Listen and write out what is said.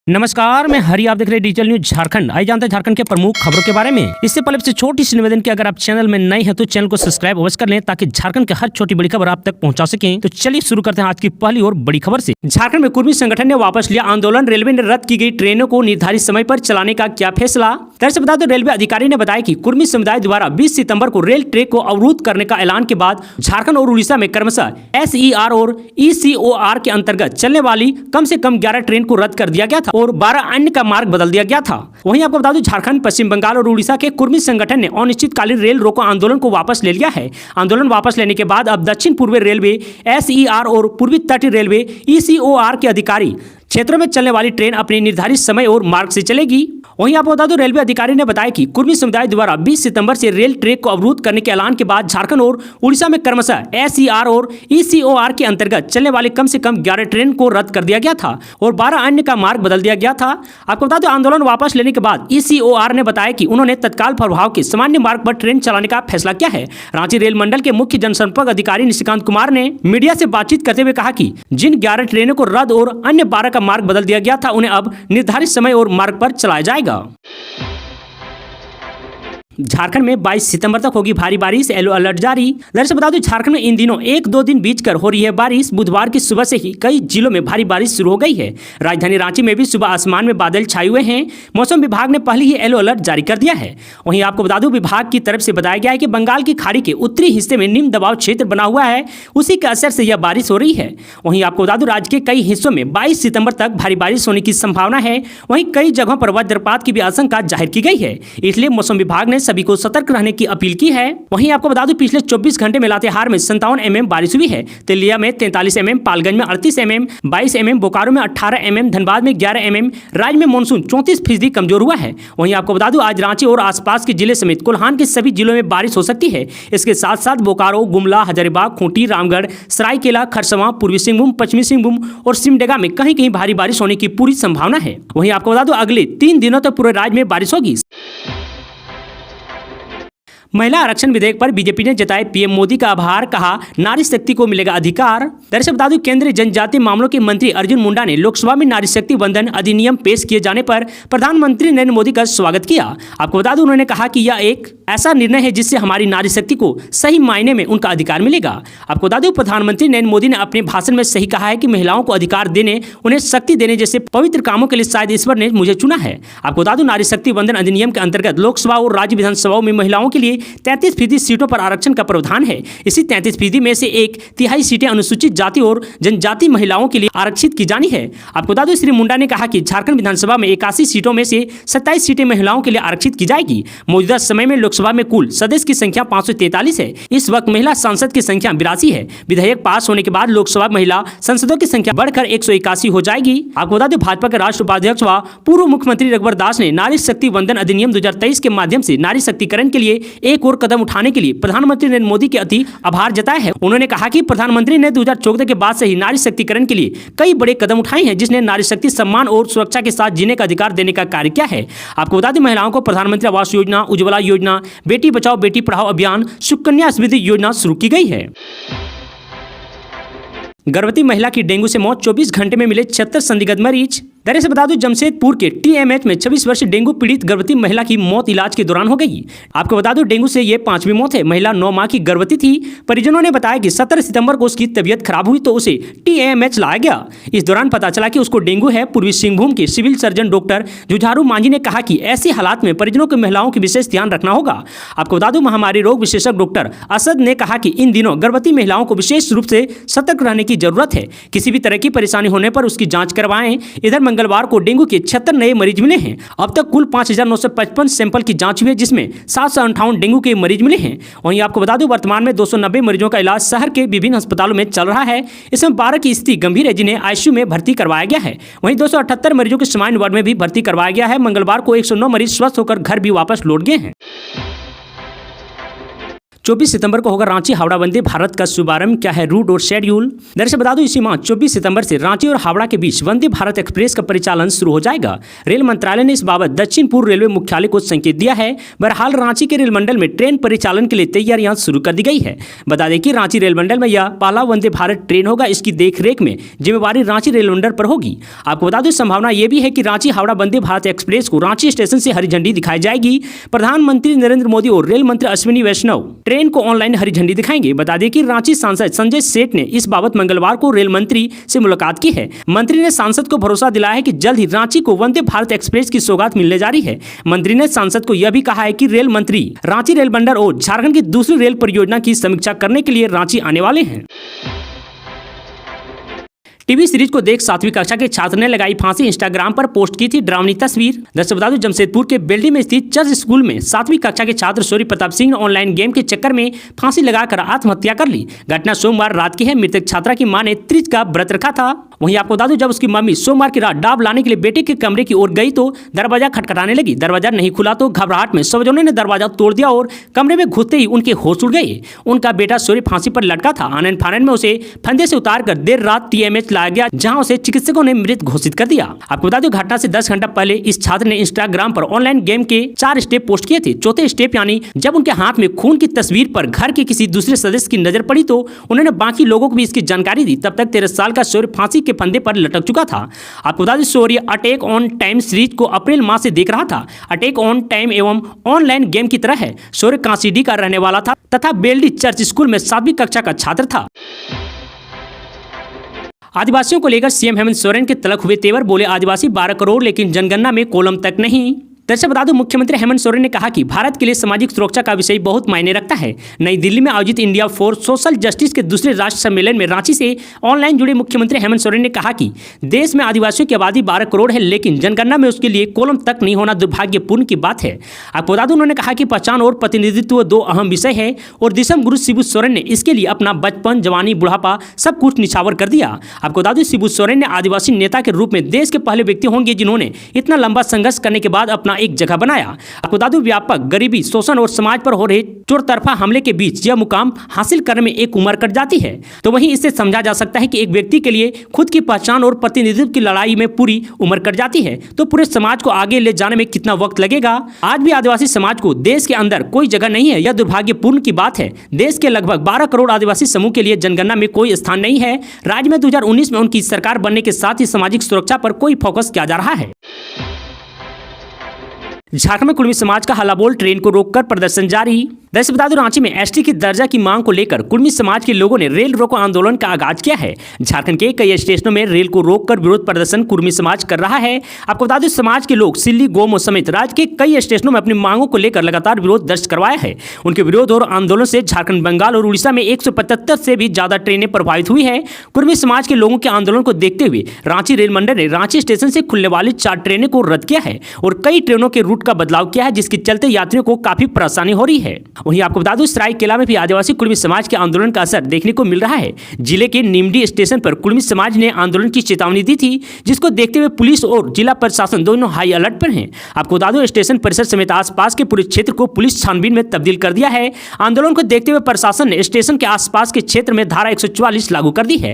नमस्कार, मैं हरी, आप देख रहे हैं डिजिटल न्यूज झारखंड। आइए जानते हैं झारखंड के प्रमुख खबरों के बारे में। इससे पहले से छोटी सी निवेदन की, अगर आप चैनल में नए हैं तो चैनल को सब्सक्राइब अवश्य कर लें ताकि झारखंड के हर छोटी बड़ी खबर आप तक पहुंचा सकें। तो चलिए शुरू करते हैं आज की पहली और बड़ी खबर से। झारखंड में कुर्मी संगठन ने वापस लिया आंदोलन। रेलवे ने रद्द की गई ट्रेनों को निर्धारित समय पर चलाने का किया फैसला। दरअसल बता दो, रेलवे अधिकारी ने बताया कि कुर्मी समुदाय द्वारा 20 सितंबर को रेल ट्रैक को अवरुद्ध करने का ऐलान के बाद झारखंड और उड़ीसा में क्रमशः SER और ECOR के अंतर्गत चलने वाली कम से कम 11 ट्रेन को रद्द कर दिया गया था और 12 अन्य का मार्ग बदल दिया गया था। वहीं आपको बता दूं, झारखंड, पश्चिम बंगाल और उड़ीसा के कुर्मी संगठन ने अनिश्चितकालीन रेल रोको आंदोलन को वापस ले लिया है। आंदोलन वापस लेने के बाद अब दक्षिण पूर्वी रेलवे SER और पूर्वी तटीय रेलवे ECOR के अधिकारी क्षेत्रों में चलने वाली ट्रेन अपने निर्धारित समय और मार्ग से चलेगी। वहीं आपको बता दूं, रेलवे अधिकारी ने बताया कि कुर्मी समुदाय द्वारा 20 सितंबर से रेल ट्रैक को अवरुद्ध करने के ऐलान के बाद झारखंड और उड़ीसा में क्रमशः SER और ECOR के अंतर्गत चलने वाले कम से कम 11 ट्रेन को रद्द कर दिया गया था और 12 अन्य का मार्ग बदल दिया गया था। आपको बता दें, आंदोलन वापस लेने के बाद ECOR ने बताया कि उन्होंने तत्काल प्रभाव के सामान्य मार्ग पर ट्रेन चलाने का फैसला किया है। रांची रेल मंडल के मुख्य जनसंपर्क अधिकारी निशिकांत कुमार ने मीडिया से बातचीत करते हुए कहा कि जिन 11 ट्रेनों को रद्द और अन्य 12 का मार्ग बदल दिया गया था, उन्हें अब निर्धारित समय और मार्ग पर चलाया जाएगा। झारखंड में 22 सितंबर तक होगी भारी बारिश, येलो अलर्ट जारी। दरअसल बता दूं, झारखंड में इन दिनों 1-2 दिन बीच कर हो रही है बारिश। बुधवार की सुबह से ही कई जिलों में भारी बारिश शुरू हो गई है। राजधानी रांची में भी सुबह आसमान में बादल छाए हुए हैं। मौसम विभाग ने पहले ही येलो अलर्ट जारी कर दिया है। वहीं आपको बता दूं, विभाग की तरफ से बताया गया है कि बंगाल की खाड़ी के उत्तरी हिस्से में निम्न दबाव क्षेत्र बना हुआ है, उसी के असर से यह बारिश हो रही है। वहीं आपको बता दूं, राज्य के कई हिस्सों में 22 सितंबर तक भारी बारिश होने की संभावना है। वहीं कई जगहों पर वज्रपात की भी आशंका जाहिर की गई है। इसलिए मौसम विभाग ने सभी को सतर्क रहने की अपील की है। वहीं आपको बता दूं, पिछले 24 घंटे में लातेहार में 57 mm बारिश हुई है। तिलिया में 43 mm, पालगंज में 38 mm, 22 mm, बोकारो में 18 mm, धनबाद में 11 mm। राज्य में मानसून 34% कमजोर हुआ है। वहीं आपको बता दूं, आज रांची और आसपास के जिले समेत कोल्हान के सभी जिलों में बारिश हो सकती है। इसके साथ साथ बोकारो, गुमला, हजारीबाग, खूंटी, रामगढ़, सरायकेला, खरसवां, पूर्वी सिंहभूम, पश्चिमी सिंहभूम और सिमडेगा में कहीं कहीं भारी बारिश होने की पूरी संभावना है। वहीं आपको बता दूं, अगले 3 दिनों तक पूरे राज्य में बारिश होगी। महिला आरक्षण विधेयक पर बीजेपी ने जताए PM मोदी का आभार, कहा नारी शक्ति को मिलेगा अधिकार। दरअसल बता दूं, केंद्रीय जनजातीय मामलों के मंत्री अर्जुन मुंडा ने लोकसभा में नारी शक्ति वंदन अधिनियम पेश किए जाने पर प्रधानमंत्री नरेंद्र मोदी का स्वागत किया। आपको बता दूं, उन्होंने कहा कि यह एक ऐसा निर्णय है जिससे हमारी नारी शक्ति को सही मायने में उनका अधिकार मिलेगा। आपको बता दूं, प्रधानमंत्री नरेंद्र मोदी ने अपने भाषण में सही कहा है कि महिलाओं को अधिकार देने, उन्हें शक्ति देने जैसे पवित्र कामों के लिए शायद ईश्वर ने मुझे चुना है। आपको बता दूं, नारी शक्ति वंदन अधिनियम के अंतर्गत लोकसभा और राज्य विधानसभाओं में महिलाओं के लिए 33% सीटों पर आरक्षण का प्रावधान है। इसी 33% में से 1/3 सीटें अनुसूचित जाति और जनजाति महिलाओं के लिए आरक्षित की जानी है। आपको बता दूं, श्री मुंडा ने कहा कि झारखंड विधानसभा में 81 सीटों में से 27 सीटें महिलाओं के लिए आरक्षित की जाएगी। मौजूदा समय में लोकसभा में कुल सदस्य की संख्या 543 है। इस वक्त महिला सांसद की संख्या 82 है। विधेयक पास होने के बाद लोकसभा महिला सांसदों की संख्या बढ़कर 181 हो जाएगी। आपको बता दें, भाजपा के राष्ट्रीय उपाध्यक्ष व पूर्व मुख्यमंत्री रघुवर दास ने नारी शक्ति वंदन अधिनियम 2023 के माध्यम से नारी शक्तिकरण के लिए एक और कदम उठाने के लिए प्रधानमंत्री नरेंद्र मोदी के अति आभार जताया है। उन्होंने कहा कि प्रधानमंत्री ने 2014 के बाद से ही नारी शक्तिकरण के लिए कई बड़े कदम उठाए हैं, जिसने नारी शक्ति सम्मान और सुरक्षा के साथ जीने का अधिकार देने का कार्य किया है। आपको बता दें, महिलाओं को प्रधानमंत्री आवास योजना, उज्ज्वला योजना, बेटी बचाओ बेटी पढ़ाओ अभियान, सुकन्या समृद्धि योजना शुरू की गई है। गर्भवती महिला की डेंगू से मौत, 24 घंटे में मिले 76 संदिग्ध मरीज। दरअसल बता दूं, जमशेदपुर के TMH में 26 वर्षीय डेंगू पीड़ित गर्भवती महिला की मौत इलाज के दौरान हो गई। आपको बता दूं, डेंगू से ये 5वीं मौत है। महिला 9 माह की गर्भवती थी। परिजनों ने बताया कि 17 सितंबर को उसकी तबीयत खराब हुई तो उसे TMH लाया गया। इस दौरान पता चला कि उसको डेंगू है। पूर्वी सिंहभूम के सिविल सर्जन डॉक्टर जुझारू मांझी ने कहा कि ऐसे हालात में परिजनों की महिलाओं की विशेष ध्यान रखना होगा। आपको बता दूं, महामारी रोग विशेषज्ञ डॉक्टर असद ने कहा कि इन दिनों गर्भवती महिलाओं को विशेष रूप से सतर्क रहने की जरूरत है। किसी भी तरह की परेशानी होने पर उसकी जांच करवाएं। इधर मंगलवार को डेंगू के 76 नए मरीज मिले हैं। अब तक कुल 5955 सैंपल की जांच हुई है, जिसमें 758 डेंगू के मरीज मिले हैं। वहीं आपको बता दूं, वर्तमान में 290 मरीजों का इलाज शहर के विभिन्न अस्पतालों में चल रहा है। इसमें 12 की स्थिति गंभीर है, जिन्हें ICU में भर्ती करवाया गया है। वहीं 278 मरीजों को सामान्य वार्ड में भी भर्ती करवाया गया है। मंगलवार को 109 मरीज स्वस्थ होकर घर भी वापस लौट गए हैं। 24 सितंबर को होगा रांची हावड़ा वंदे भारत का शुभारंभ, क्या है रूट और शेड्यूल। दरअसल बता दूं इसी माह 24 सितंबर से रांची और हावड़ा के बीच वंदे भारत एक्सप्रेस का परिचालन शुरू हो जाएगा। रेल मंत्रालय ने इस बाबत दक्षिण पूर्व रेलवे मुख्यालय को संकेत दिया है। बहरहाल रांची के रेल मंडल में ट्रेन परिचालन के लिए तैयारियां शुरू कर दी गई है। बता दें कि रांची रेल मंडल में यह पहला वंदे भारत ट्रेन होगा। इसकी देखरेख में जिम्मेवारी रांची रेल मंडल पर होगी। आपको बता दें संभावना यह भी है कि रांची हावड़ा वंदे भारत एक्सप्रेस को रांची स्टेशन से हरी झंडी दिखाई जाएगी। प्रधानमंत्री नरेंद्र मोदी और रेल मंत्री अश्विनी वैष्णव ट्रेन को ऑनलाइन हरी झंडी दिखाएंगे। बता दें कि रांची सांसद संजय सेठ ने इस बाबत मंगलवार को रेल मंत्री से मुलाकात की है। मंत्री ने सांसद को भरोसा दिलाया है कि जल्द ही रांची को वंदे भारत एक्सप्रेस की सौगात मिलने जा रही है। मंत्री ने सांसद को यह भी कहा है कि रेल मंत्री रांची रेल मंडल और झारखंड की दूसरी रेल परियोजना की समीक्षा करने के लिए रांची आने वाले हैं। टीवी सीरीज को देख 7वीं कक्षा के छात्र ने लगाई फांसी, इंस्टाग्राम पर पोस्ट की थी डरावनी तस्वीर। दरअसल बता दूं जमशेदपुर के बेल्डी में स्थित चर्च स्कूल में 7वीं कक्षा के छात्र सूर्य प्रताप सिंह ने ऑनलाइन गेम के चक्कर में फांसी लगाकर आत्महत्या कर ली। घटना सोमवार रात की है। मृतक छात्रा की मां ने त्रिज का व्रत रखा था। वहीं आपको बता दूं जब उसकी मम्मी सोमवार की रात डाब लाने के लिए बेटे के कमरे की ओर गई तो दरवाजा खटखटाने लगी। दरवाजा नहीं खुला तो घबराहट में स्वजनों ने दरवाजा तोड़ दिया और कमरे में घुसते ही उनके होश उड़ गए। उनका बेटा सूर्य फांसी पर लटका था। आनन फानन में उसे फंदे से उतारकर देर रात टीएमएच लाया गया, जहां उसे चिकित्सकों ने मृत घोषित कर दिया। आपको बता दें घटना से 10 घंटा पहले इस छात्र ने इंस्टाग्राम पर ऑनलाइन गेम के 4 स्टेप पोस्ट किए थे। चौथे स्टेप यानी जब उनके हाथ में खून की तस्वीर पर घर के किसी दूसरे सदस्य की नजर पड़ी तो उन्होंने बाकी लोगों को भी इसकी जानकारी दी। तब तक 13 साल का सूर्य फांसी के फंदे पर लटक चुका था। आपको बता दें सूर्य अटैक ऑन टाइम सीरीज को अप्रैल माह से देख रहा था। अटैक ऑन टाइम एवं ऑनलाइन गेम की तरह है। सूर्य कांसीडी का रहने वाला था तथा बेल्डी चर्च स्कूल में 7वीं कक्षा का छात्र था। आदिवासियों को लेकर सीएम हेमंत सोरेन के तलक हुए तेवर, बोले आदिवासी 12 करोड़ लेकिन जनगणना में कॉलम तक नहीं। दरअसल बता दूं मुख्यमंत्री हेमंत सोरेन ने कहा कि भारत के लिए सामाजिक सुरक्षा का विषय बहुत मायने रखता है। नई दिल्ली में आयोजित इंडिया फॉर सोशल जस्टिस के दूसरे राष्ट्र सम्मेलन में रांची से ऑनलाइन जुड़े मुख्यमंत्री हेमंत सोरेन ने कहा कि देश में आदिवासियों की आबादी 12 करोड़ है लेकिन जनगणना में उसके लिए कॉलम तक नहीं होना दुर्भाग्यपूर्ण की बात है। आपको बता दूं उन्होंने कहा कि पहचान और प्रतिनिधित्व 2 अहम विषय है और दिसम गुरु शिबू सोरेन ने इसके लिए अपना बचपन, जवानी, बुढ़ापा सब कुछ निछावर कर दिया। आपको बता दूं शिबू सोरेन ने आदिवासी नेता के रूप में देश के पहले व्यक्ति होंगे जिन्होंने इतना लंबा संघर्ष करने के बाद अपना एक जगह बनाया। आपको बता दूं व्यापक गरीबी, शोषण और समाज पर हो रहे चौतरफा हमले के बीच यह मुकाम हासिल करने में एक उम्र कट जाती है। तो वहीं इससे समझा जा सकता है कि एक व्यक्ति के लिए खुद की पहचान और प्रतिनिधित्व की लड़ाई में पूरी उम्र कट जाती है तो पूरे समाज को आगे ले जाने में कितना वक्त लगेगा। आज भी आदिवासी समाज को देश के अंदर कोई जगह नहीं है, यह दुर्भाग्यपूर्ण की बात है। देश के लगभग 12 करोड़ आदिवासी समूह के लिए जनगणना में कोई स्थान नहीं है। राज्य में 2019 में उनकी सरकार बनने के साथ ही सामाजिक सुरक्षा पर कोई फोकस किया जा रहा है। झारखंड में कुर्मी समाज का हल्ला बोल, ट्रेन को रोककर प्रदर्शन जारी। दरअसल बता दूं रांची में एसटी की दर्जा की मांग को लेकर कुर्मी समाज के लोगों ने रेल रोको आंदोलन का आगाज किया है। झारखंड के कई स्टेशनों में रेल को रोककर विरोध प्रदर्शन कुर्मी समाज कर रहा है। आपको बता दें समाज के लोग सिल्ली, गोमो समेत राज्य के कई स्टेशनों में अपनी मांगों को लेकर लगातार विरोध दर्ज करवाया है। उनके विरोध और आंदोलन से झारखंड, बंगाल और उड़ीसा में 175 से भी ज्यादा ट्रेनें प्रभावित हुई है। कुर्मी समाज के लोगों के आंदोलन को देखते हुए रांची रेल मंडल ने रांची स्टेशन से खुलने वाली 4 ट्रेनों को रद्द किया है और कई ट्रेनों के रूट का बदलाव किया है, जिसके चलते यात्रियों को काफी परेशानी हो रही है। वहीं आपको बता दूं सरायकेला में भी आदिवासी कुर्मी समाज के आंदोलन का असर देखने को मिल रहा है। जिले के निमडी स्टेशन पर कुर्मी समाज ने आंदोलन की चेतावनी दी थी, जिसको देखते हुए पुलिस और जिला प्रशासन दोनों हाई अलर्ट पर हैं। आपको बता दूं स्टेशन परिसर समेत आसपास के पूरे क्षेत्र को पुलिस छानबीन में तब्दील कर दिया है। आंदोलन को देखते हुए प्रशासन ने स्टेशन के आसपास के क्षेत्र में धारा 144 लागू कर दी है।